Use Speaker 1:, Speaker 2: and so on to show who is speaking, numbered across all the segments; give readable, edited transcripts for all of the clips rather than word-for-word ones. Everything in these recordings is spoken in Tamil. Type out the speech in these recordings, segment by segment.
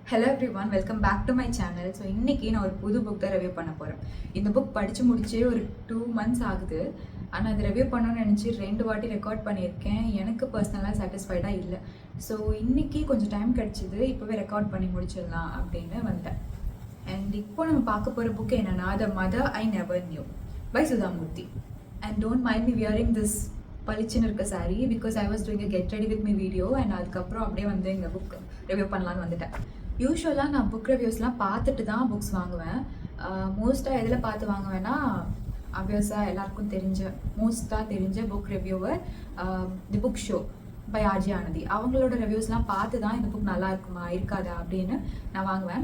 Speaker 1: Hello everyone, welcome back to my channel. So இன்றைக்கி நான் ஒரு புது புக் தான் ரிவ்யூ பண்ண போகிறேன். இந்த புக் படித்து முடிச்சே ஒரு 2 months ஆகுது. ஆனால் அது ரிவ்யூ பண்ணணும்னு நினச்சி 2 வாட்டி ரெக்கார்ட் பண்ணியிருக்கேன். எனக்கு பர்சனலாக சாட்டிஸ்ஃபைடாக இல்லை. ஸோ இன்றைக்கி கொஞ்சம் டைம் கிடச்சிது, இப்போவே ரெக்கார்ட் பண்ணி முடிச்சிடலாம் அப்படின்னு வந்தேன். அண்ட் இப்போ நம்ம பார்க்க போகிற புக் என்னென்னா the mother I never knew by Sudha Murthy. And don't mind me wearing this பளிச்சுன்னு இருக்க sari because I was doing a get ready with me video. And அதுக்கப்புறம் அப்படியே வந்து எங்கள் புக் ரிவ்யூ பண்ணலான்னு வந்துட்டேன். யூஸ்வலாக நான் புக் ரிவ்யூஸ்லாம் பார்த்துட்டு தான் புக்ஸ் வாங்குவேன். மோஸ்ட்டாக எதில் பார்த்து வாங்குவேன்னா, ஆப்வியஸாக எல்லாருக்கும் தெரிஞ்ச book reviewer the book show by RJ Ananthi. அவங்களோட ரிவ்யூஸ்லாம் பார்த்து தான் இந்த புக் நல்லா இருக்குமா இருக்காதா அப்படின்னு நான் வாங்குவேன்.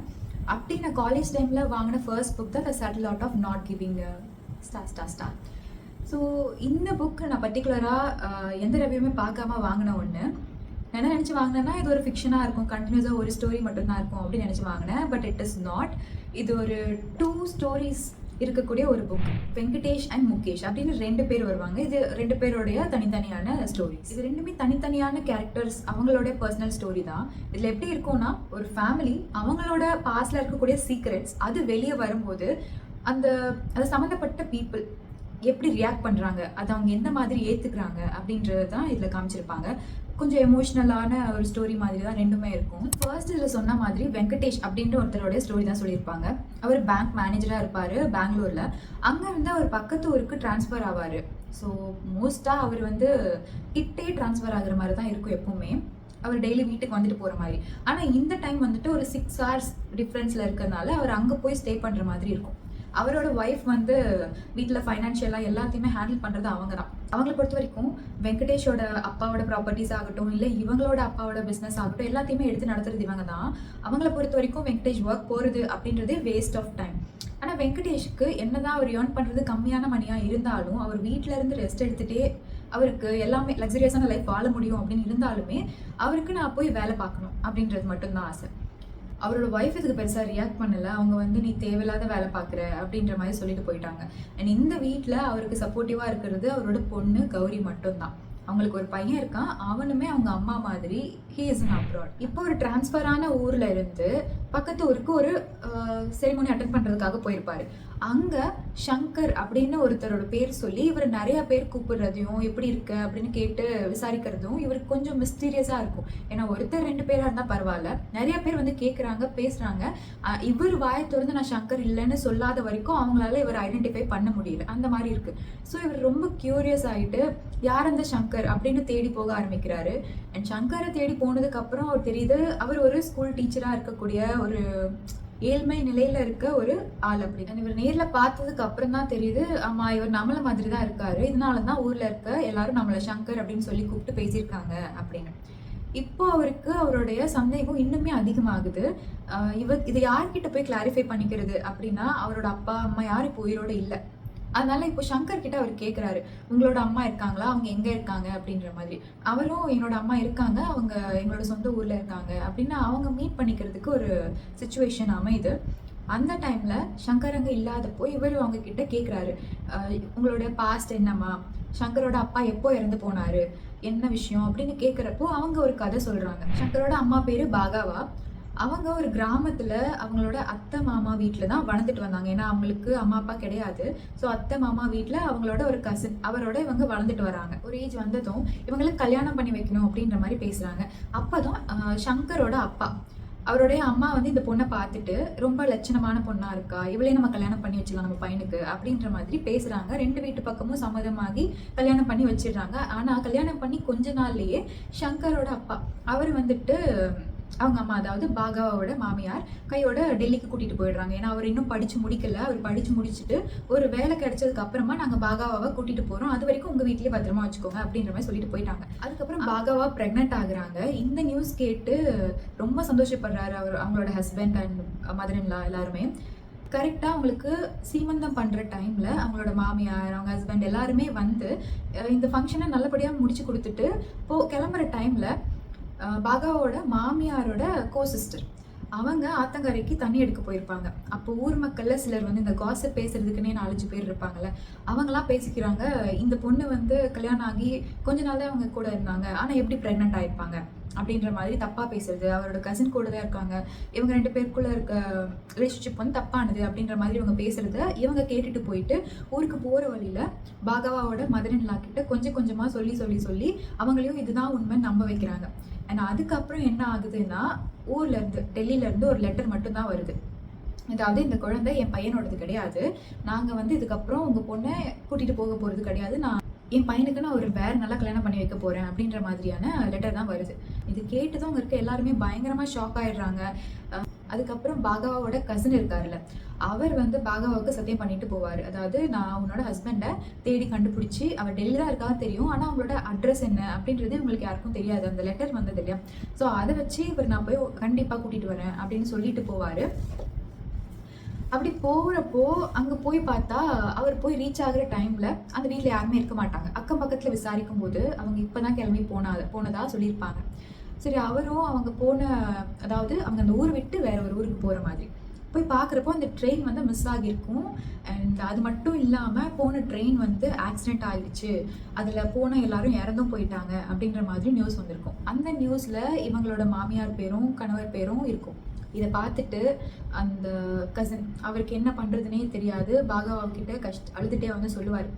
Speaker 1: அப்படி நான் காலேஜ் டைமில் வாங்கின ஃபர்ஸ்ட் புக் தான் the subtle art of not giving star. So இந்த புக் நான் பர்டிகுலராக எந்த ரிவ்யூமே பார்க்காம வாங்கின ஒன்று. என்ன நினச்சி வாங்கினேன்னா, இது ஒரு ஃபிக்ஷனாக இருக்கும், கண்டினியூஸாக ஒரு ஸ்டோரி மட்டும்தான் இருக்கும் அப்படின்னு நினச்சி வாங்கினேன். But it is not. இது ஒரு 2 ஸ்டோரிஸ் இருக்கக்கூடிய ஒரு புக். வெங்கடேஷ் அண்ட் முகேஷ் அப்படின்னு 2 பேர் வருவாங்க. இது 2 பேருடைய தனித்தனியான ஸ்டோரிஸ். இது 2மே தனித்தனியான கேரக்டர்ஸ், அவங்களோட பர்சனல் ஸ்டோரி தான். இதில் எப்படி இருக்கும்னா, ஒரு ஃபேமிலி அவங்களோட பாஸ்டில் இருக்கக்கூடிய சீக்ரெட்ஸ் அது வெளியே வரும்போது அது சம்மந்தப்பட்ட பீப்புள் எப்படி ரியாக்ட் பண்ணுறாங்க, அதை அவங்க எந்த மாதிரி ஏற்றுக்கிறாங்க அப்படின்றது தான் இதில் காமிச்சிருப்பாங்க. கொஞ்சம் எமோஷ்னலான ஒரு ஸ்டோரி மாதிரி தான் 2மே இருக்கும். ஃபர்ஸ்ட் இதில் சொன்ன மாதிரி வெங்கடேஷ் அப்படின்ற ஒருத்தரோடைய ஸ்டோரி தான் சொல்லியிருப்பாங்க. அவர் பேங்க் மேனேஜராக இருப்பார் பெங்களூரில். அங்கே வந்து அவர் பக்கத்து ஊருக்கு ட்ரான்ஸ்ஃபர் ஆவார். ஸோ மோஸ்ட்டாக அவர் வந்து கிட்டே ட்ரான்ஸ்ஃபர் ஆகுற மாதிரி தான் இருக்கும் எப்போவுமே. அவர் டெய்லி வீட்டுக்கு வந்துட்டு போகிற மாதிரி. ஆனால் இந்த டைம் வந்துட்டு ஒரு 6 hours டிஃப்ரென்ஸில் இருக்கிறதுனால அவர் அங்கே போய் ஸ்டே பண்ணுற மாதிரி இருக்கும். அவரோட ஒய்ஃப் வந்து வீட்டில் ஃபைனான்ஷியலாக எல்லாத்தையுமே ஹேண்டில் பண்ணுறது அவங்க தான். அவங்கள பொறுத்த வரைக்கும் வெங்கடேஷோட அப்பாவோட ப்ராப்பர்ட்டிஸ் ஆகட்டும், இல்லை இவங்களோட அப்பாவோட பிஸ்னஸ் ஆகட்டும், எல்லாத்தையுமே எடுத்து நடத்துறது இவங்க தான். அவங்கள பொறுத்த வரைக்கும் வெங்கடேஷ் ஒர்க் போகிறது அப்படின்றதே வேஸ்ட் ஆஃப் டைம். ஆனால் வெங்கடேஷ்க்கு என்னதான் அவர் ஏர்ன் பண்ணுறது கம்மியான மணியாக இருந்தாலும், அவர் வீட்டில் இருந்து ரெஸ்ட் எடுத்துகிட்டே அவருக்கு எல்லாமே லக்ஸரியஸான லைஃப் வாழ முடியும் அப்படின்னு இருந்தாலுமே அவருக்கு நான் போய் வேலை பார்க்கணும் அப்படின்றது மட்டும்தான் ஆசை. அவரோட ஒய்ஃப் இதுக்கு பெருசாக ரியாக்ட் பண்ணலை. அவங்க வந்து நீ தேவையில்லாத வேலை பார்க்குற அப்படின்ற மாதிரி சொல்லிட்டு போயிட்டாங்க. அண்ட் இந்த வீட்டில் அவருக்கு சப்போர்ட்டிவாக இருக்கிறது அவரோட பொண்ணு கௌரி மட்டும்தான். அவங்களுக்கு ஒரு பையன் இருக்கான், அவனுமே அவங்க அம்மா மாதிரி ஹீ இஸ் இன் அப்ராட். இப்போ ஒரு டிரான்ஸ்ஃபரான ஊரில் இருந்து பக்கத்து ஊருக்கு ஒரு செரிமோனி அட்டென்ட் பண்ணுறதுக்காக போயிருப்பாரு. அங்கே சங்கர் அப்படின்னு ஒருத்தரோட பேர் சொல்லி இவர் நிறைய பேர் கூப்பிடுறதையும் எப்படி இருக்க அப்படின்னு கேட்டு விசாரிக்கிறதும் இவருக்கு கொஞ்சம் மிஸ்டீரியஸாக இருக்கும். ஏன்னா ஒருத்தர் 2 பேராக இருந்தால் பரவாயில்ல, நிறைய பேர் வந்து கேட்குறாங்க, பேசுகிறாங்க. இவர் வாயை திறந்து நான் சங்கர் இல்லைன்னு சொல்லாத வரைக்கும் அவங்களால இவர் ஐடென்டிஃபை பண்ண முடியல, அந்த மாதிரி இருக்குது. ஸோ இவர் ரொம்ப க்யூரியஸ் ஆகிட்டு யார் அந்த சங்கர் அப்படின்னு தேடி போக ஆரம்பிக்கிறாரு. அண்ட் சங்கரை தேடி போனதுக்கப்புறம் அவர் தெரியுது அவர் ஒரு ஸ்கூல் டீச்சராக இருக்கக்கூடிய ஒரு ஏழ்மை நிலையில இருக்க ஒரு ஆள். அப்படி இவர் நேரில் பார்த்ததுக்கு அப்புறம் தான் தெரியுது, ஆமா இவர் நம்மள மாதிரி தான் இருக்காரு, இதனால தான் ஊர்ல இருக்க எல்லாரும் நம்மளை சங்கர் அப்படின்னு சொல்லி கூப்பிட்டு பேசியிருக்காங்க அப்படின்னு. இப்போ அவருக்கு அவருடைய சந்தேகம் இன்னுமே அதிகமாகுது. இதை யார்கிட்ட போய் கிளாரிஃபை பண்ணிக்கிறது அப்படின்னா, அவரோட அப்பா அம்மா யாரும் இப்போ உயிரோடு இல்லை. அதனால இப்போ சங்கர் கிட்ட அவர் கேட்குறாரு, உங்களோட அம்மா இருக்காங்களா, அவங்க எங்கே இருக்காங்க அப்படின்ற மாதிரி. அவரும் என்னோட அம்மா இருக்காங்க, அவங்க எங்களோட சொந்த ஊரில் இருக்காங்க அப்படின்னு அவங்க மீட் பண்ணிக்கிறதுக்கு ஒரு சுச்சுவேஷன் அமையுது. அந்த டைமில் சங்கர் அங்கே இல்லாதப்போ இவர் அவங்க கிட்ட கேட்குறாரு, உங்களோட பாஸ்ட் என்னம்மா, சங்கரோட அப்பா எப்போ இறந்து போனார், என்ன விஷயம் அப்படின்னு கேட்குறப்போ அவங்க ஒரு கதை சொல்கிறாங்க. சங்கரோட அம்மா பேர் பாகாவா. அவங்க ஒரு கிராமத்தில் அவங்களோட அத்தை மாமா வீட்டில் தான் வளர்ந்துட்டு வந்தாங்க. ஏன்னா அவங்களுக்கு அம்மா அப்பா கிடையாது. ஸோ அத்தை மாமா வீட்டில் அவங்களோட ஒரு கசின் அவரோட இவங்க வளர்ந்துட்டு வராங்க. ஒரு ஏஜ் வந்ததும் இவங்களுக்கு கல்யாணம் பண்ணி வைக்கணும் அப்படின்ற மாதிரி பேசுகிறாங்க. அப்போ தான் சங்கரோட அப்பா அவருடைய அம்மா வந்து இந்த பொண்ணை பார்த்துட்டு ரொம்ப லட்சணமான பொண்ணாக இருக்கா, இவளே நம்ம கல்யாணம் பண்ணி வச்சுக்கலாம் நம்ம பையனுக்கு அப்படின்ற மாதிரி பேசுகிறாங்க. 2 வீட்டு பக்கமும் சம்மதமாகி கல்யாணம் பண்ணி வச்சிடுறாங்க. ஆனால் கல்யாணம் பண்ணி கொஞ்ச நாள்லேயே சங்கரோட அப்பா அவர் வந்துட்டு அவங்க அம்மா, அதாவது பாகாவோட மாமியார் கையோட டெல்லிக்கு கூட்டிகிட்டு போயிடுறாங்க. ஏன்னா அவர் இன்னும் படித்து முடிக்கல. அவர் படித்து முடிச்சுட்டு ஒரு வேலை கிடைச்சதுக்கு அப்புறமா நாங்கள் பாகாவாவை கூட்டிகிட்டு போகிறோம், அது வரைக்கும் உங்கள் வீட்டிலே பத்திரமா வச்சுக்கோங்க அப்படின்ற மாதிரி சொல்லிட்டு போயிட்டாங்க. அதுக்கப்புறம் பாகாவா ப்ரெக்னென்ட் ஆகுறாங்க. இந்த நியூஸ் கேட்டு ரொம்ப சந்தோஷப்படுறாரு அவங்களோட ஹஸ்பண்ட் அண்ட் மதர் இன் லா எல்லாருமே. கரெக்டாக அவங்களுக்கு சீமந்தம் பண்ணுற டைமில் அவங்களோட மாமியார் அவங்க ஹஸ்பண்ட் எல்லாருமே வந்து இந்த ஃபங்க்ஷனை நல்லபடியாக முடிச்சு கொடுத்துட்டு கிளம்புற டைமில் பாகாவோட மாமியாரோட சிஸ்டர் அவங்க ஆத்தங்கரைக்கு தண்ணி எடுக்க போயிருப்பாங்க. அப்போ ஊர் மக்கள்ல சிலர் வந்து இந்த காசிப் பேசுறதுக்குன்னே 4-5 பேர் இருப்பாங்கல்ல, அவங்களாம் பேசிக்கிறாங்க, இந்த பொண்ணு வந்து கல்யாணம் ஆகி கொஞ்ச நாள் தான் அவங்க கூட இருந்தாங்க, ஆனால் எப்படி ப்ரெக்னென்ட் ஆயிருப்பாங்க அப்படின்ற மாதிரி தப்பாக பேசுறது, அவரோட கசின் கூட தான் இருக்காங்க, இவங்க 2 பேருக்குள்ளே இருக்க ரிலேஷன்ஷிப் வந்து தப்பானது அப்படின்ற மாதிரி இவங்க பேசுகிறத இவங்க கேட்டுட்டு போயிட்டு ஊருக்கு போகிற வழியில் பாகவாவோட மதர் இன் லா கிட்ட கொஞ்சம் கொஞ்சமாக சொல்லி சொல்லி சொல்லி அவங்களையும் இதுதான் உண்மைன்னு நம்ப வைக்கிறாங்க. அண்ட் அதுக்கப்புறம் என்ன ஆகுதுன்னா, ஊர்லேருந்து டெல்லியிலேருந்து ஒரு லெட்டர் மட்டும்தான் வருது. அதாவது இந்த குழந்தை என் பையனோடது கிடையாது, நாங்கள் வந்து இதுக்கப்புறம் உங்கள் பொண்ணை கூட்டிகிட்டு போக போகிறது கிடையாது, நான் என் பையனுக்கு நான் ஒரு வேறு நல்லா கல்யாணம் பண்ணி வைக்க போகிறேன் அப்படின்ற மாதிரியான லெட்டர் தான் வருது. இது கேட்டதும் அங்கே இருக்க எல்லாருமே பயங்கரமாக ஷாக் ஆகிடுறாங்க. அதுக்கப்புறம் பாகவாவோட கசின் இருக்காருல்ல, அவர் வந்து பாகவாவுக்கு சத்தியம் பண்ணிட்டு போவார். அதாவது நான் உன்னோட ஹஸ்பண்டை தேடி கண்டுபிடிச்சி, அவர் டெல்லி தான் இருக்கா தெரியும், ஆனால் அவங்களோட அட்ரஸ் என்ன அப்படின்றது உங்களுக்கு யாருக்கும் தெரியாது, அந்த லெட்டர் வந்தது இல்லையா. ஸோ அதை வச்சு இவர் நான் போய் கண்டிப்பாக கூட்டிகிட்டு வரேன் அப்படின்னு சொல்லிட்டு போவார். அப்படி போகிறப்போ அங்கே போய் பார்த்தா அவர் போய் ரீச் ஆகிற டைமில் அந்த வீட்டில் யாருமே இருக்க மாட்டாங்க. அக்கம் பக்கத்தில் விசாரிக்கும் போது அவங்க இப்போ தான் கிளம்பி போனதாக சொல்லியிருப்பாங்க. சரி, அவரும் அவங்க அதாவது அவங்க அந்த ஊரை விட்டு வேற ஒரு ஊருக்கு போகிற மாதிரி போய் பார்க்குறப்போ அந்த ட்ரெயின் வந்து மிஸ் ஆகியிருக்கும். அண்ட் அது மட்டும் இல்லாமல் போன ட்ரெயின் வந்து ஆக்சிடெண்ட் ஆகிடுச்சு, அதில் போன எல்லாரும் இறந்தும் போயிட்டாங்க அப்படின்ற மாதிரி நியூஸ் வந்திருக்கும். அந்த நியூஸில் இவங்களோட மாமியார் பேரும் கணவர் பேரும் இருக்கும். இதை பார்த்துட்டு அந்த கசின் அவருக்கு என்ன பண்ணுறதுனே தெரியாது, பாகவாக்கிட்ட அழுதுகிட்டே வந்து சொல்லுவார்.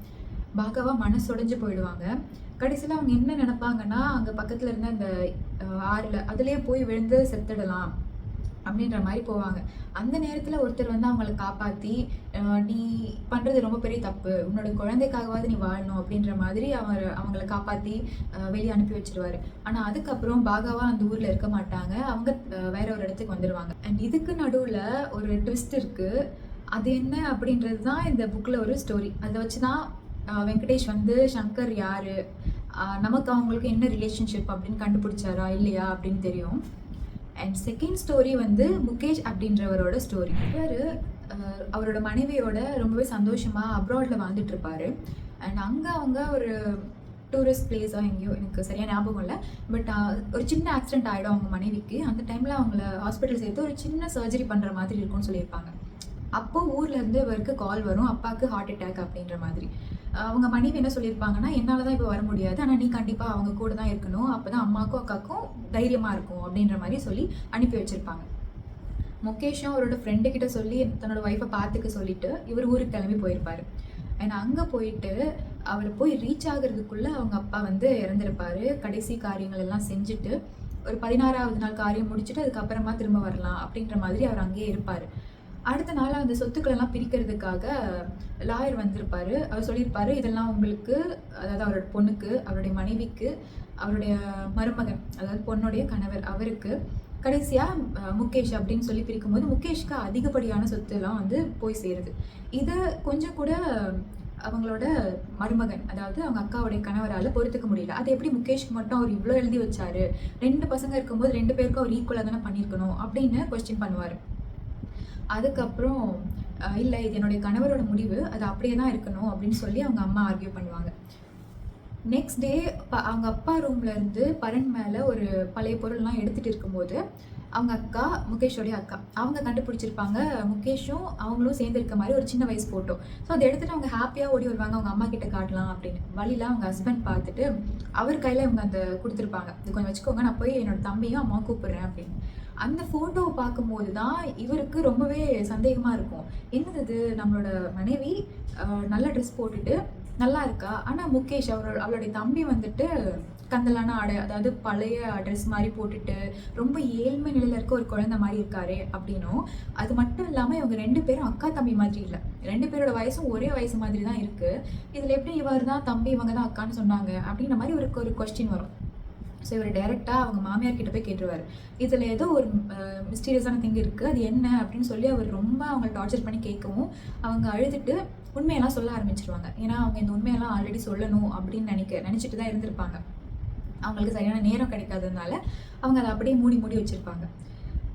Speaker 1: பாகவா மனசுடைஞ்சு போயிடுவாங்க. கடைசியில் அவங்க என்ன நினைப்பாங்கன்னா, அங்கே பக்கத்தில் இருந்த அந்த ஆறில் அதுலேயே போய் விழுந்து செத்துடலாம் அப்படின்ற மாதிரி போவாங்க. அந்த நேரத்தில் ஒருத்தர் வந்து அவங்கள காப்பாற்றி, நீ பண்ணுறது ரொம்ப பெரிய தப்பு, உன்னோட குழந்தைக்காகவாது நீ வாழணும் அப்படின்ற மாதிரி அவங்கள காப்பாற்றி வெளியே அனுப்பி வச்சிருவாரு. ஆனால் அதுக்கப்புறம் பாகவா அந்த ஊரில் இருக்க மாட்டாங்க, அவங்க வேற ஒரு இடத்துக்கு வந்துடுவாங்க. அண்ட் இதுக்கு நடுவில் ஒரு ட்விஸ்ட் இருக்குது. அது என்ன அப்படின்றது தான் இந்த புக்கில் ஒரு ஸ்டோரி. அதை வச்சு தான் வெங்கடேஷ் வந்து சங்கர் யார், நமக்கு அவங்களுக்கு என்ன ரிலேஷன்ஷிப் அப்படின்னு கண்டுபிடிச்சாரா இல்லையா அப்படின்னு தெரியும். அண்ட் செகண்ட் ஸ்டோரி வந்து முகேஷ் அப்படின்றவரோட ஸ்டோரி. இவர் அவரோட மனைவியோட ரொம்பவே சந்தோஷமாக அப்ராடில் வாழ்ந்துட்டு இருப்பாரு. அண்ட் அங்கே அவங்க ஒரு டூரிஸ்ட் பிளேஸாக எங்கேயோ எனக்கு சரியாக ஞாபகம் இல்லை, பட் ஒரு சின்ன ஆக்சிடென்ட் ஆகிடும் அவங்க மனைவிக்கு. அந்த டைமில் அவங்கள ஹாஸ்பிட்டல் சேர்த்து ஒரு சின்ன சர்ஜரி பண்ணுற மாதிரி இருக்கும்னு சொல்லியிருப்பாங்க. அப்போது ஊர்லேருந்து இவருக்கு கால் வரும், அப்பாவுக்கு ஹார்ட் அட்டாக் அப்படின்ற மாதிரி. அவங்க மனைவி என்ன சொல்லியிருப்பாங்கன்னா, என்னால் தான் இப்போ வர முடியாது, ஆனால் நீ கண்டிப்பாக அவங்க கூட தான் இருக்கணும், அப்போ தான் அம்மாவுக்கும் அக்காவுக்கும் தைரியமாக இருக்கும் அப்படின்ற மாதிரி சொல்லி அனுப்பி வச்சுருப்பாங்க. முகேஷும் அவரோட ஃப்ரெண்டு கிட்ட சொல்லி தன்னோட ஒய்ஃபை பார்த்துக்க சொல்லிட்டு இவர் ஊருக்கு கிளம்பி போயிருப்பார். அண்ட் அங்கே போயிட்டு அவர் போய் ரீச் ஆகிறதுக்குள்ளே அவங்க அப்பா வந்து இறந்துருப்பார். கடைசி காரியங்கள் எல்லாம் செஞ்சுட்டு ஒரு 16ஆவது நாள் காரியம் முடிச்சுட்டு அதுக்கப்புறமா திரும்ப வரலாம் அப்படின்ற மாதிரி அவர் அங்கேயே இருப்பார். அடுத்த நாள் அந்த சொத்துக்களெல்லாம் பிரிக்கிறதுக்காக லாயர் வந்திருப்பார். அவர் சொல்லியிருப்பார், இதெல்லாம் உங்களுக்கு, அதாவது அவரோட பொண்ணுக்கு, அவருடைய மனைவிக்கு, அவருடைய மருமகன் அதாவது பொண்ணுடைய கணவர் அவருக்கு, கடைசியாக முகேஷ் அப்படின்னு சொல்லி பிரிக்கும்போது முகேஷ்க்கு அதிகப்படியான சொத்துலாம் வந்து போய் சேருது. இதை கொஞ்சம் கூட அவங்களோட மருமகன் அதாவது அவங்க அக்காவுடைய கணவரால் பொறுத்துக்க முடியல. அது எப்படி முகேஷ்க்கு மட்டும் அவர் இவ்வளோ எழுதி வச்சாரு, 2 பசங்க இருக்கும்போது 2 பேருக்கும் அவர் ஈக்குவலாக தானே பண்ணியிருக்கணும் அப்படின்னு கொஸ்டின் பண்ணுவார். அதுக்கப்புறம் இல்லை, இது என்னுடைய கணவரோட முடிவு, அது அப்படியே தான் இருக்கணும் அப்படின்னு சொல்லி அவங்க அம்மா ஆர்கியூ பண்ணுவாங்க. நெக்ஸ்ட் டே அவங்க அப்பா ரூம்லேருந்து பரன் மேலே ஒரு பழைய பொருள்லாம் எடுத்துகிட்டு இருக்கும்போது அவங்க அக்கா, முகேஷோடைய அக்கா, அவங்க கண்டுபிடிச்சிருப்பாங்க முகேஷும் அவங்களும் சேர்ந்து இருக்க மாதிரி ஒரு சின்ன வயசு ஃபோட்டோ. ஸோ அதை எடுத்துகிட்டு அவங்க ஹாப்பியாக ஓடி வருவாங்க அவங்க அம்மா கிட்ட காட்டலாம் அப்படின்னு. வழியில் அவங்க ஹஸ்பண்ட் பார்த்துட்டு அவர் கையில் இவங்க அந்த கொடுத்துருப்பாங்க, இது கொஞ்சம் வச்சுக்கோங்க, நான் போய் என்னோட தம்பியும் அம்மாவும் கூப்பிட்றேன் அப்படின்னு. அந்த ஃபோட்டோவை பார்க்கும்போது தான் இவருக்கு ரொம்பவே சந்தேகமாக இருக்கும். என்னது, நம்மளோட மனைவி நல்ல ட்ரெஸ் போட்டுட்டு நல்லா இருக்கா, ஆனால் முகேஷ் அவளுடைய தம்பி வந்துட்டு கந்தலான ஆடை, அதாவது பழைய ட்ரெஸ் மாதிரி போட்டுட்டு ரொம்ப ஏழ்மை நிலையில் இருக்க ஒரு குழந்தை மாதிரி இருக்காரு அப்படின்னும். அது மட்டும் இல்லாமல் இவங்க 2 பேரும் அக்கா தம்பி மாதிரி இல்லை, 2 பேரோட வயசும் ஒரே வயசு மாதிரி தான் இருக்குது. இதில் எப்படி இவர் தான் தம்பி இவங்க தான் அக்கான்னு சொன்னாங்க அப்படின்ற மாதிரி இவருக்கு ஒரு கொஸ்டின் வரும். ஸோ இவர் டைரெக்டாக அவங்க மாமியார் கிட்ட போய் கேட்டுருவார், இதில் ஏதோ ஒரு மிஸ்டீரியஸான திங் இருக்குது, அது என்ன அப்படின்னு சொல்லி அவர் ரொம்ப அவங்களை டார்ச்சர் பண்ணி கேட்கவும் அவங்க அழுதுட்டு உண்மையெல்லாம் சொல்ல ஆரம்பிச்சிருவாங்க. ஏன்னா அவங்க இந்த உண்மையெல்லாம் ஆல்ரெடி சொல்லணும் அப்படின்னு நினச்சிட்டு தான் இருந்திருப்பாங்க. அவங்களுக்கு சரியான நேரம் கிடைக்காததுனால அவங்க அதை அப்படியே மூடி வச்சுருப்பாங்க.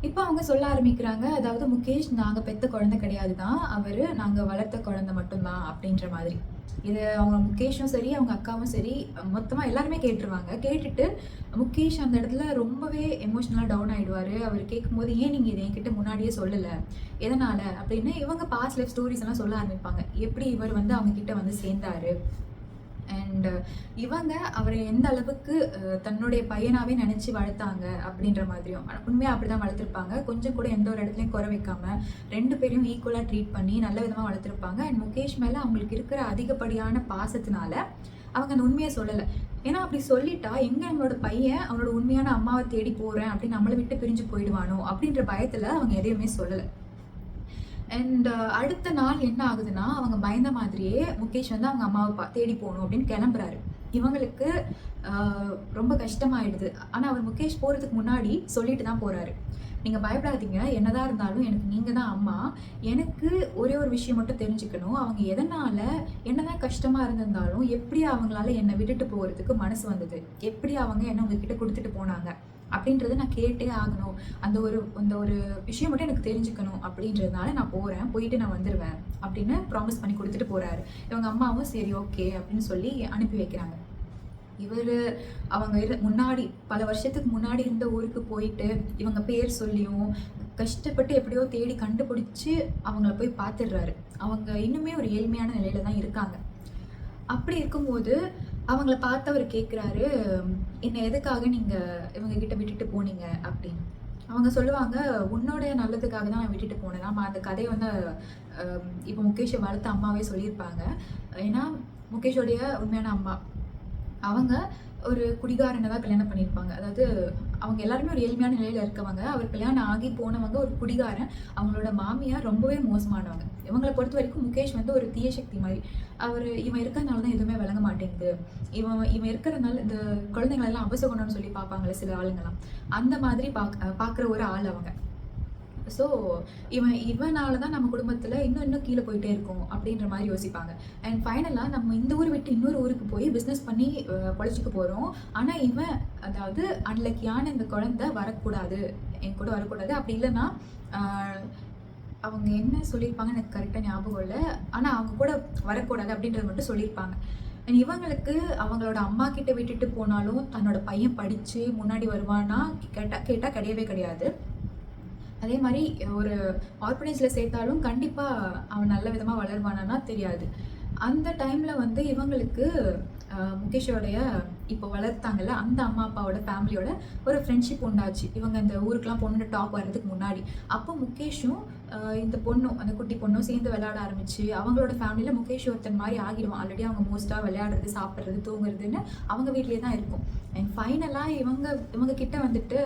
Speaker 1: இப்போ அவங்க சொல்ல ஆரம்பிக்கிறாங்க, அதாவது முகேஷ் நாங்கள் பெற்ற குழந்தை கிடையாது தான், அவர் நாங்கள் வளர்த்த குழந்தை மட்டும்தான் அப்படின்ற மாதிரி. இது அவங்க முகேஷும் சரி அவங்க அக்காவும் சரி மொத்தமாக எல்லாருமே கேட்டுருவாங்க. கேட்டுட்டு முகேஷ் அந்த இடத்துல ரொம்பவே எமோஷ்னலாக டவுன் ஆகிடுவார். அவர் கேட்கும்போது, ஏன் நீங்கள் இதை என்கிட்ட முன்னாடியே சொல்லலை, எதனால் அப்படின்னு இவங்க பாஸ்ட் லைஃப் ஸ்டோரிஸ் எல்லாம் சொல்ல ஆரம்பிப்பாங்க. எப்படி இவர் வந்து அவங்க கிட்ட வந்து சேர்ந்தாரு, அண்ட் இவங்க அவரை எந்த அளவுக்கு தன்னுடைய பையனாகவே நினச்சி வளர்த்தாங்க அப்படின்ற மாதிரியும், உண்மையாக அப்படி தான் வளர்த்துருப்பாங்க. கொஞ்சம் கூட எந்த ஒரு இடத்துலையும் குறை வைக்காம 2 பேரையும் ஈக்குவலாக ட்ரீட் பண்ணி நல்ல விதமாக வளர்த்துருப்பாங்க. அண்ட் முகேஷ் மேலே அவங்களுக்கு இருக்கிற அதிகப்படியான பாசத்தினால அவங்க அந்த உண்மையை சொல்லலை. ஏன்னா அப்படி சொல்லிட்டா எங்கே நம்மளோட பையன் அவனோட உண்மையான அம்மாவை தேடி போகிறேன் அப்படின்னு நம்மளை விட்டு பிரிஞ்சு போயிடுவானோ அப்படின்ற பயத்தில் அவங்க எதையுமே சொல்லலை. அண்ட் அடுத்த நாள் என்ன ஆகுதுன்னா, அவங்க பயந்த மாதிரியே முகேஷ் வந்து அவங்க அம்மாவை தேடி போகணும் அப்படின்னு கிளம்புறாரு. இவங்களுக்கு ரொம்ப கஷ்டமாயிடுது. ஆனால் அவர் முகேஷ் போகிறதுக்கு முன்னாடி சொல்லிட்டு தான் போகிறாரு, நீங்கள் பயப்படாதீங்க, என்னதான் இருந்தாலும் எனக்கு நீங்கள் தான் அம்மா. எனக்கு ஒரே ஒரு விஷயம் மட்டும் தெரிஞ்சுக்கணும், அவங்க எதனால் என்னதான் கஷ்டமாக இருந்திருந்தாலும் எப்படி அவங்களால என்னை விட்டுட்டு போகிறதுக்கு மனசு வந்தது, எப்படி அவங்க என்ன உங்ககிட்ட கொடுத்துட்டு போனாங்க அப்படின்றத நான் கேட்டே ஆகணும். அந்த ஒரு விஷயம் மட்டும் எனக்கு தெரிஞ்சுக்கணும் அப்படின்றதுனால நான் போகிறேன், போயிட்டு நான் வந்துடுவேன் அப்படின்னு ப்ராமிஸ் பண்ணி கொடுத்துட்டு போகிறாரு. இவங்க அம்மாவும் சரி ஓகே அப்படின்னு சொல்லி அனுப்பி வைக்கிறாங்க. இவர் அவங்க முன்னாடி பல வருஷத்துக்கு முன்னாடி இருந்த ஊருக்கு போயிட்டு இவங்க பேர் சொல்லியும் கஷ்டப்பட்டு எப்படியோ தேடி கண்டுபிடிச்சி அவங்கள போய் பார்த்துடுறாரு. அவங்க இன்னுமே ஒரு ஏழ்மையான நிலையில தான் இருக்காங்க. அப்படி இருக்கும்போது அவங்கள பார்த்து அவர் கேட்குறாரு, என்னை எதுக்காக நீங்கள் இவங்க கிட்ட விட்டுட்டு போனீங்க அப்படின்னு. அவங்க சொல்லுவாங்க, உன்னோட நல்லதுக்காக தான் நான் விட்டுட்டு போனேன். நம்ம அந்த கதையை வந்து இப்போ முகேஷை வளர்த்த அம்மாவே சொல்லியிருப்பாங்க. ஏன்னா முகேஷோடைய உண்மையான அம்மா அவங்க ஒரு குடிகாரனை தான் கல்யாணம் பண்ணியிருப்பாங்க. அதாவது அவங்க எல்லாருமே ஒரு ஏழ்மையான நிலையில் இருக்கவங்க. அவர் கல்யாணம் ஆகி போனவங்க ஒரு குடிகாரன். அவங்களோட மாமியார் ரொம்பவே மோசமானவங்க. இவங்களை பொறுத்த வரைக்கும் முகேஷ் வந்து ஒரு தீய சக்தி மாதிரி. இவன் இருக்கிறதுனால தான் எதுவுமே விளங்க மாட்டேங்குது, இவன் இருக்கிறதுனால இந்த குழந்தைங்களெல்லாம் அபசகுணம்னு சொல்லி பார்ப்பாங்களே சில ஆளுங்களாம், அந்த மாதிரி பார்க்குற ஒரு ஆள் அவங்க. ஸோ இவனால தான் நம்ம குடும்பத்தில் இன்னும் கீழே போயிட்டே இருக்கும் அப்படின்ற மாதிரி யோசிப்பாங்க. அண்ட் ஃபைனலாக நம்ம இந்த ஊர் விட்டு இன்னொரு ஊருக்கு போய் பிஸ்னஸ் பண்ணி பொழைச்சிக்க போகிறோம். ஆனால் இவன் அதாவது அன்லக்கியான இந்த குழந்தை வரக்கூடாது, என் கூட வரக்கூடாது. அப்படி இல்லைன்னா அவங்க என்ன சொல்லியிருப்பாங்க எனக்கு கரெக்டாக ஞாபகம் இல்லை, ஆனால் அவங்க கூட வரக்கூடாது அப்படின்றத மட்டும் சொல்லியிருப்பாங்க. அண்ட் இவங்களுக்கு அவங்களோட அம்மா கிட்ட விட்டுட்டு போனாலும் தன்னோட பையன் படித்து முன்னாடி வருவான்னா கேட்டால் கிடையவே கிடையாது. அதே மாதிரி ஒரு ஆர்ஃபனேஜில் சேர்த்தாலும் கண்டிப்பாக அவன் நல்ல விதமாக வளருவானா தெரியாது. அந்த டைமில் வந்து இவங்களுக்கு முகேஷோடைய இப்போ வளர்த்தாங்கல்ல அந்த அம்மா அப்பாவோட ஃபேமிலியோட ஒரு ஃப்ரெண்ட்ஷிப் உண்டாச்சு. இவங்க இந்த ஊருக்கெலாம் பொண்ணு டாக் வர்றதுக்கு முன்னாடி. அப்போ முகேஷும் இந்த பொண்ணும் அந்த குட்டி பொண்ணும் சேர்ந்து விளையாட ஆரம்பிச்சு அவங்களோட ஃபேமிலியில் முகேஷ் ஒருத்தன் மாதிரி ஆகிடுவான். ஆல்ரெடி அவங்க மோஸ்ட்டாக விளையாடுறது, சாப்பிட்றது, தூங்குறதுன்னு அவங்க வீட்லேயே தான் இருக்கும். அண்ட் ஃபைனலாக இவங்க கிட்ட வந்துட்டு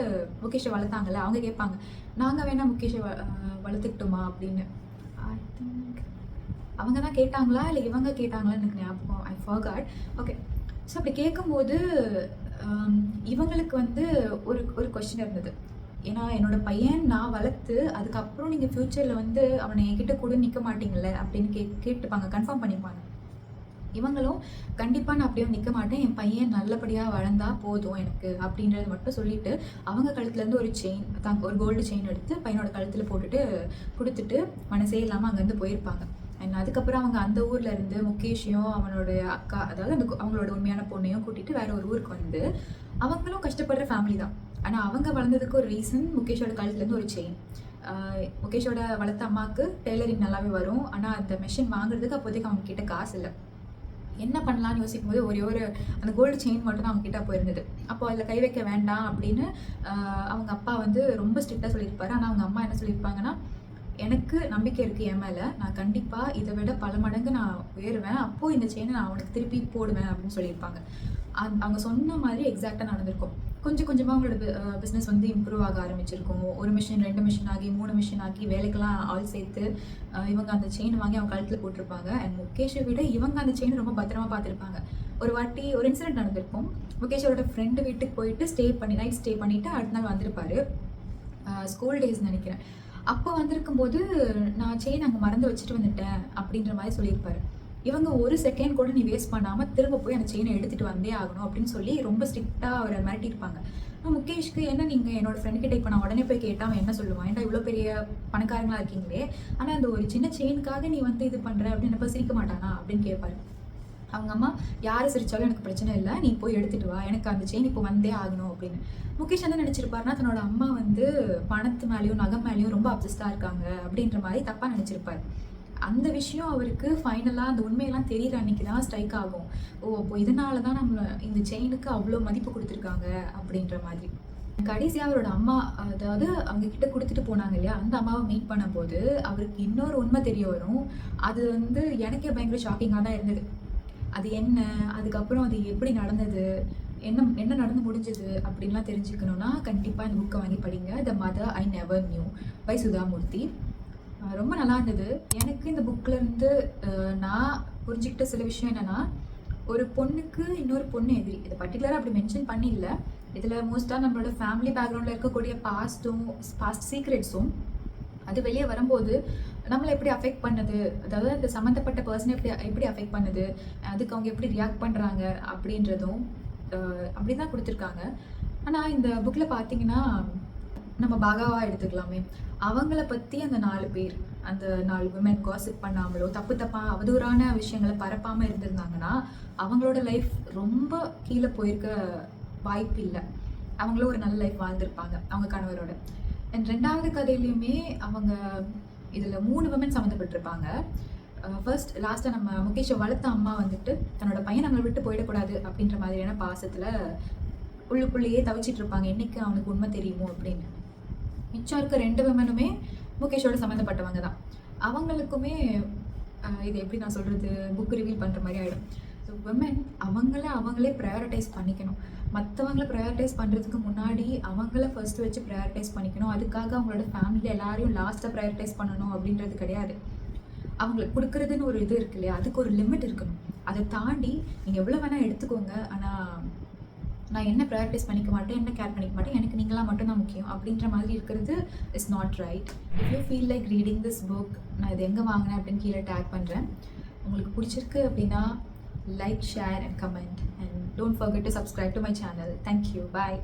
Speaker 1: முகேஷை வளர்த்தாங்கல்ல அவங்க கேட்பாங்க, நாங்கள் வேணால் முகேஷை வளர்த்துக்கிட்டோமா அப்படின்னு. ஐ திங்க் அவங்க தான் கேட்டாங்களா இல்லை இவங்க கேட்டாங்களான்னு எனக்கு ஞாபகம், ஐ ஃபர்காட். ஓகே, ஸோ அப்படி கேட்கும்போது இவங்களுக்கு வந்து ஒரு கொஸ்டின் இருந்தது. ஏன்னா என்னோட பையன் நான் வளர்த்து அதுக்கப்புறம் நீங்கள் ஃப்யூச்சரில் வந்து அவனை என்கிட்ட கூட நிற்க மாட்டீங்கள்ல அப்படின்னு கேட்டுப்பாங்க, கன்ஃபார்ம் பண்ணிப்பாங்க. இவங்களும் கண்டிப்பாக நான் அப்படியே நிற்க மாட்டேன், என் பையன் நல்லபடியாக வளர்ந்தா போதும் எனக்கு அப்படின்றது மட்டும் சொல்லிட்டு அவங்க கழுத்துலேருந்து ஒரு செயின் ஒரு கோல்டு செயின் எடுத்து பையனோட கழுத்தில் போட்டுட்டு கொடுத்துட்டு மனசே இல்லாமல் அங்கேருந்து போயிருப்பாங்க. அண்ட் அதுக்கப்புறம் அவங்க அந்த ஊரில் இருந்து முகேஷையும் அவனோட அக்கா, அதாவது அவங்களோட உண்மையான பொண்ணையும் கூட்டிகிட்டு வேற ஒரு ஊருக்கு வந்து அவங்களும் கஷ்டப்படுற ஃபேமிலி தான். ஆனால் அவங்க வளர்ந்ததுக்கு ஒரு ரீசன் முகேஷோட கழுத்துலேருந்து ஒரு செயின். முகேஷோட வளர்த்த அம்மாவுக்கு டெய்லரிங் நல்லாவே வரும், ஆனால் அந்த மெஷின் வாங்குறதுக்கு அப்போதைக்கு அவங்க கிட்ட காசு இல்லை. என்ன பண்ணலான்னு யோசிக்கும் போது ஒரு அந்த கோல்டு செயின் மட்டும் தான் அவங்க கிட்ட போயிருந்தது. அப்போ அதில் கை வைக்க வேண்டாம் அப்படின்னு அவங்க அப்பா வந்து ரொம்ப ஸ்ட்ரிக்டாக சொல்லியிருப்பாரு. ஆனால் அவங்க அம்மா என்ன சொல்லியிருப்பாங்கன்னா, எனக்கு நம்பிக்கை இருக்குது என் மேலே, நான் கண்டிப்பாக இதை விட பல மடங்கு நான் உயருவேன், அப்போது இந்த செயினை நான் அவனுக்கு திருப்பி போடுவேன் அப்படின்னு சொல்லியிருப்பாங்க. அவங்க சொன்ன மாதிரி எக்ஸாக்டாக நடந்திருக்கும். கொஞ்சம் கொஞ்சமாக அவங்களோட பிஸ்னஸ் வந்து இம்ப்ரூவ் ஆக ஆரம்பிச்சிருக்கும். ஒரு மிஷின் 2 மிஷின் ஆகி 3 மிஷின் ஆகி வேலைக்கெல்லாம் ஆள் சேர்த்து இவங்க அந்த செயின் வாங்கி அவங்க கழுத்தில் போட்டிருப்பாங்க. அண்ட் முகேஷை விட இவங்க அந்த செயினை ரொம்ப பத்திரமா பார்த்துருப்பாங்க. ஒரு வாட்டி ஒரு இன்சிடென்ட் நடந்திருக்கும். முகேஷோட ஃப்ரெண்டு வீட்டுக்கு போயிட்டு நைட் ஸ்டே பண்ணிவிட்டு அடுத்த நாள் வந்திருப்பாரு. ஸ்கூல் டேஸ் நினைக்கிறேன். அப்போ வந்திருக்கும்போது நான் செயின் அங்கே மறந்து வச்சுட்டு வந்துட்டேன் அப்படின்ற மாதிரி சொல்லியிருப்பாரு. இவங்க ஒரு செகண்ட் கூட நீ வேஸ்ட் பண்ணாமல் திரும்ப போய் அந்த செயினை எடுத்துகிட்டு வந்தே ஆகணும் அப்படின்னு சொல்லி ரொம்ப ஸ்ட்ரிக்டாக அவரை மிரட்டியிருப்பாங்க. முகேஷ்க்கு என்ன நீங்கள் என்னோட ஃப்ரெண்ட் கிட்ட இப்போ நான் உடனே போய் கேட்டால் அவன் என்ன சொல்லுவான், ஏன்டா இவ்வளோ பெரிய பணக்காரங்களாக இருக்கீங்களே, ஆனால் அந்த ஒரு சின்ன செயினுக்காக நீ வந்து இது பண்ணுற அப்படின்னு எப்போ சிரிக்க மாட்டானா அப்படின்னு கேட்பாரு. அவங்க அம்மா, யார் சிரிச்சாலும் எனக்கு பிரச்சனை இல்லை, நீ போய் எடுத்துகிட்டு வா, எனக்கு அந்த செயின் இப்போ வந்தே ஆகணும் அப்படின்னு. முகேஷ் என்ன நினச்சிருப்பாருனா, தன்னோட அம்மா வந்து பணத்து மேலேயும் நகை மேலேயும் ரொம்ப அப்சஸ்டாக இருக்காங்க அப்படின்ற மாதிரி தப்பாக நினச்சிருப்பார். அந்த விஷயம் அவருக்கு ஃபைனலாக அந்த உண்மையெல்லாம் தெரியிற அன்னைக்கு தான் ஸ்ட்ரைக் ஆகும். ஓ, அப்போ இதனால தான் நம்ம இந்த செயினுக்கு அவ்வளோ மதிப்பு கொடுத்துருக்காங்க அப்படின்ற மாதிரி. கடைசியா அவரோட அம்மா, அதாவது அவங்க கிட்ட குடுத்துட்டு போனாங்க இல்லையா? அந்த அம்மாவ மீட் பண்ணும்போது, அவருக்கு இன்னொரு உண்மை தெரிய வரும். அது வந்து எனக்கே பயங்கர ஷாக்கிங்கா தான் இருந்தது. அது என்ன? அதுக்கப்புறம் அது எப்படி நடந்தது? என்ன என்ன நடந்து முடிஞ்சது? அப்படின்லாம் தெரிஞ்சுக்கணும்னா, கண்டிப்பா இந்த புக்க வாங்கி படிங்க. The mother I never knew by Sudha Murthy. ரொம்ப நல்லா இருந்தது. எனக்கு இந்த புக்லேருந்து நான் புரிஞ்சுக்கிட்ட சில விஷயம் என்னன்னா, ஒரு பொண்ணுக்கு இன்னொரு பொண்ணு எதிரி. இதை பர்டிகுலராக அப்படி மென்ஷன் பண்ணி இல்லை. இதில் மோஸ்ட்டாக நம்மளோட ஃபேமிலி பேக்ரவுண்டில் இருக்கக்கூடிய பாஸ்ட் சீக்ரெட்ஸும் அது வெளியே வரும்போது நம்மளை எப்படி அஃபெக்ட் பண்ணுது, அதாவது அந்த சம்மந்தப்பட்ட பர்சனை எப்படி அஃபெக்ட் பண்ணுது, அதுக்கு அவங்க எப்படி ரியாக்ட் பண்ணுறாங்க அப்படின்றதும் அப்படி தான் கொடுத்துருக்காங்க. ஆனால் இந்த புக்கில் பார்த்தீங்கன்னா, நம்ம பாகாவா எடுத்துக்கலாமே, அவங்கள பற்றி அந்த 4 பேர், அந்த 4 விமன் காசிப் பண்ணாமலோ தப்பாக அவதூறான விஷயங்களை பரப்பாமல் இருந்திருந்தாங்கன்னா அவங்களோட லைஃப் ரொம்ப கீழே போயிருக்க வாய்ப்பு இல்லை. அவங்களும் ஒரு நல்ல லைஃப் வாழ்ந்திருப்பாங்க அவங்க கணவரோட. அண்ட் 2வது கதையிலையுமே அவங்க இதில் 3 விமன் சம்மந்தப்பட்டிருப்பாங்க. ஃபர்ஸ்ட் லாஸ்ட்டாக நம்ம முகேஷை வளர்த்த அம்மா வந்துட்டு தன்னோட பையன் நம்மளை விட்டு போயிடக்கூடாது அப்படின்ற மாதிரியான பாசத்தில் உள்ளுக்குள்ளேயே தவிச்சிட்டு இருப்பாங்க, என்னைக்கு அவனுக்கு உண்மை தெரியுமோ அப்படின்னு. மிச்சம் இருக்க 2 விமனுமே முகேஷோட சம்மந்தப்பட்டவங்க தான். அவங்களுக்குமே இது எப்படி நான் சொல்கிறது, புக் ரிவீல் பண்ணுற மாதிரி ஆகிடும். ஸோ விமன் அவங்களே ப்ரையாரிட்டைஸ் பண்ணிக்கணும். மற்றவங்கள ப்ரையாரிட்டைஸ் பண்ணுறதுக்கு முன்னாடி அவங்கள ஃபர்ஸ்ட் வச்சு ப்ரையாரிட்டைஸ் பண்ணிக்கணும். அதுக்காக அவங்களோட ஃபேமிலியில் எல்லாரையும் லாஸ்ட்டாக ப்ரையாரிட்டைஸ் பண்ணணும் அப்படின்றது கிடையாது. அவங்களுக்கு கொடுக்குறதுன்னு ஒரு இது இருக்கு இல்லையா, அதுக்கு ஒரு லிமிட் இருக்கணும். அதை தாண்டி நீங்கள் எவ்வளோ வேணால் எடுத்துக்கோங்க, ஆனால் நான் என்ன ப்ரையாரிட்டைஸ் பண்ணிக்க மாட்டேன், என்ன கேர் பண்ணிக்க மாட்டேன், எனக்கு நீங்களாம் மட்டும்தான் முக்கியம் அப்படின்ற மாதிரி இருக்கிறது is not right. If you feel like reading this book, நான் இது எங்கே வாங்கினேன் அப்படின்னு கீழே டேக் பண்ணுறேன். உங்களுக்கு பிடிச்சிருக்கு அப்படின்னா like, share and comment, and don't forget to subscribe to my channel. Thank you, bye.